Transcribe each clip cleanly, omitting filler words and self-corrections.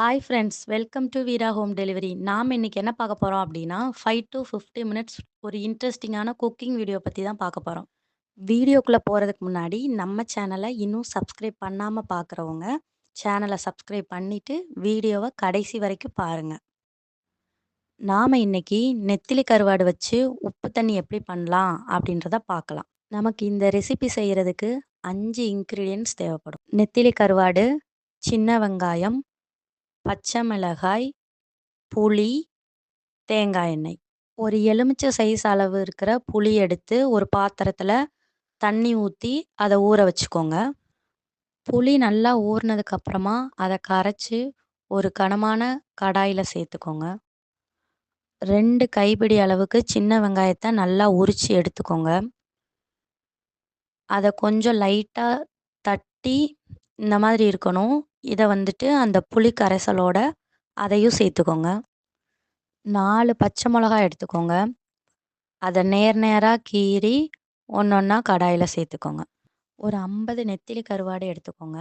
Hi friends, welcome to Veera home delivery. நாம் இன்னைக்கு என்ன பார்க்க போறோம் அப்படின்னா, 5 to 50 மினிட்ஸ் ஒரு இன்ட்ரெஸ்டிங்கான குக்கிங் வீடியோ பத்தி தான் பார்க்க போறோம். வீடியோக்குள்ள போறதுக்கு முன்னாடி நம்ம சேனலை இன்னும் சப்ஸ்கிரைப் பண்ணாம பார்க்குறவங்க, சேனலை சப்ஸ்கிரைப் பண்ணிட்டு வீடியோவை கடைசி வரைக்கும் பாருங்க. நாம இன்னைக்கு நெத்திலி கருவாடு வச்சு உப்பு தண்ணி எப்படி பண்ணலாம் அப்படின்றத பார்க்கலாம். நமக்கு இந்த ரெசிபி செய்யறதுக்கு 5 இன்கிரீடியன்ட்ஸ் தேவைப்படும். நெத்திலி கருவாடு, சின்ன வெங்காயம், பச்சை மிளகாய், புளி, தேங்காய் எண்ணெய். ஒரு எலுமிச்சை சைஸ் அளவு இருக்கிற புளி எடுத்து ஒரு பாத்திரத்தில் தண்ணி ஊற்றி அதை ஊற வச்சுக்கோங்க. புளி நல்லா ஊறினதுக்கு அப்புறமா அதை கரைச்சி ஒரு கனமான கடாயில் சேர்த்துக்கோங்க. 2 கைப்பிடி அளவுக்கு சின்ன வெங்காயத்தை நல்லா உரித்து எடுத்துக்கோங்க. அதை கொஞ்சம் லைட்டாக தட்டி இந்த மாதிரி இருக்கணும். இதை அந்த புளி கரைசலோட அதையும் சேர்த்துக்கோங்க. 4 பச்சை மிளகாய் எடுத்துக்கோங்க. அதை நேராக கீறி ஒன்றா கடாயில் சேர்த்துக்கோங்க. ஒரு 50 நெத்திலி கருவாடு எடுத்துக்கோங்க.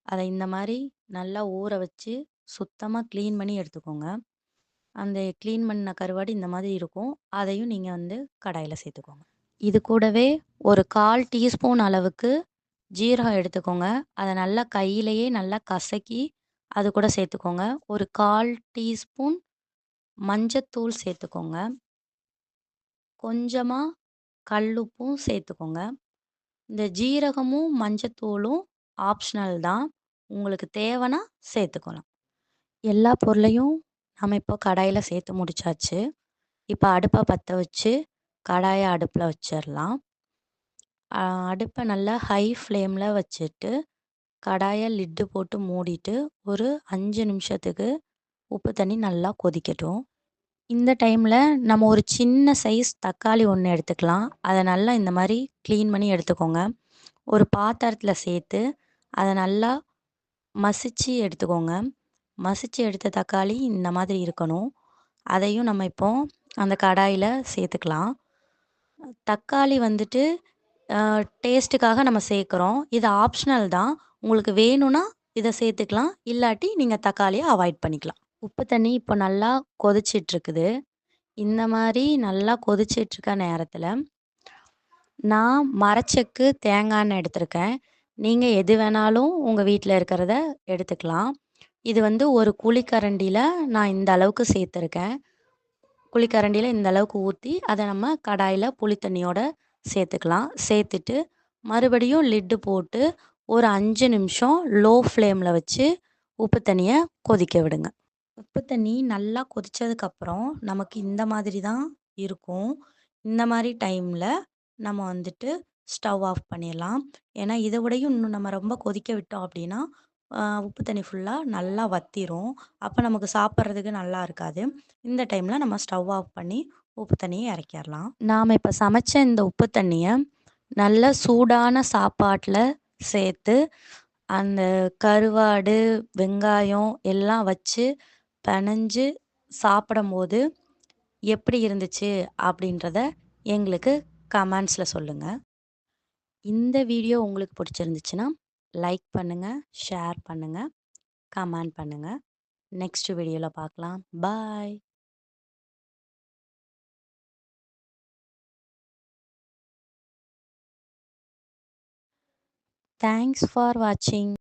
அதை இந்த மாதிரி நல்லா ஊற வச்சு சுத்தமாக க்ளீன் பண்ணி எடுத்துக்கோங்க. அந்த க்ளீன் பண்ண கருவாடு இந்த மாதிரி இருக்கும். அதையும் நீங்கள் கடாயில் சேர்த்துக்கோங்க. இது கூடவே ஒரு 1/4 டீஸ்பூன் அளவுக்கு ஜீரகம் எடுத்துக்கோங்க. அதை நல்லா கையிலேயே நல்லா கசக்கி அது கூட சேர்த்துக்கோங்க. ஒரு 1/4 டீஸ்பூன் மஞ்சத்தூள் சேர்த்துக்கோங்க. கொஞ்சமாக கல்லுப்பும் சேர்த்துக்கோங்க. இந்த ஜீரகமும் மஞ்சத்தூளும் ஆப்ஷனல் தான். உங்களுக்கு தேவைன்னா சேர்த்துக்கலாம். எல்லா பொருளையும் நம்ம இப்போ கடாயில் சேர்த்து முடிச்சாச்சு. இப்போ அடுப்பை பற்ற வச்சு கடாயை அடுப்பில் வச்சிடலாம். அடுப்பை நல்லா ஹை ஃப்ளேமில் வச்சுட்டு கடாயை லிட்டு போட்டு மூடிட்டு ஒரு 5 நிமிஷத்துக்கு உப்பு தண்ணி நல்லா கொதிக்கட்டும். இந்த டைமில் நம்ம ஒரு சின்ன சைஸ் தக்காளி ஒன்று எடுத்துக்கலாம். அதை நல்லா இந்த மாதிரி க்ளீன் பண்ணி எடுத்துக்கோங்க. ஒரு பாத்திரத்தில் சேர்த்து அதை நல்லா மசிச்சு எடுத்துக்கோங்க. மசிச்சு எடுத்த தக்காளி இந்த மாதிரி இருக்கணும். அதையும் நம்ம இப்போ அந்த கடாயில் சேர்த்துக்கலாம். தக்காளி டேஸ்ட்டுக்காக நம்ம சேர்க்குறோம். இது ஆப்ஷனல் தான். உங்களுக்கு வேணும்னா இதை சேர்த்துக்கலாம். இல்லாட்டி நீங்கள் தக்காளியை அவாய்ட் பண்ணிக்கலாம். உப்பு தண்ணி இப்போ நல்லா கொதிச்சிட்ருக்குது. இந்த மாதிரி நல்லா கொதிச்சிட்ருக்க நேரத்தில் நான் மரச்செக்கு தேங்காய் எண்ணெய் எடுத்திருக்கேன். நீங்கள் எது வேணாலும் உங்கள் வீட்டில் இருக்கிறத எடுத்துக்கலாம். இது ஒரு குழிக்கரண்டியில் நான் இந்த அளவுக்கு சேர்த்துருக்கேன். குழிக்கரண்டியில் இந்த அளவுக்கு ஊற்றி அதை நம்ம கடாயில் புளி தண்ணியோட சேர்த்துக்கலாம். சேர்த்துட்டு மறுபடியும் லிட்டு போட்டு ஒரு 5 நிமிஷம் லோ ஃப்ளேமில் வச்சு உப்பு தண்ணியை கொதிக்க விடுங்க. உப்பு தண்ணி நல்லா கொதித்ததுக்கப்புறம் நமக்கு இந்த மாதிரி தான் இருக்கும். இந்த மாதிரி டைமில் நம்ம ஸ்டவ் ஆஃப் பண்ணிடலாம். ஏன்னா இதை விடையும் இன்னும் நம்ம ரொம்ப கொதிக்க விட்டோம் அப்படின்னா உப்பு தண்ணி ஃபுல்லாக நல்லா வற்றிரும். அப்போ நமக்கு சாப்பிட்றதுக்கு நல்லா இருக்காது. இந்த டைமில் நம்ம ஸ்டவ் ஆஃப் பண்ணி உப்பு தண்ணியை இறக்கிடலாம். நாம் இப்போ சமைச்ச இந்த உப்பு தண்ணியை நல்ல சூடான சாப்பாட்டில் சேர்த்து அந்த கருவாடு, வெங்காயம் எல்லாம் வச்சு பெனஞ்சு சாப்பிடும்போது எப்படி இருந்துச்சு அப்படின்றத எங்களுக்கு கமெண்ட்ஸில் சொல்லுங்கள். இந்த வீடியோ உங்களுக்கு பிடிச்சிருந்துச்சுன்னா லைக் பண்ணுங்கள், ஷேர் பண்ணுங்கள், கமெண்ட் பண்ணுங்கள். நெக்ஸ்ட் வீடியோவில் பார்க்கலாம். பாய். தேங்க்ஸ் ஃபார் வாட்சிங்.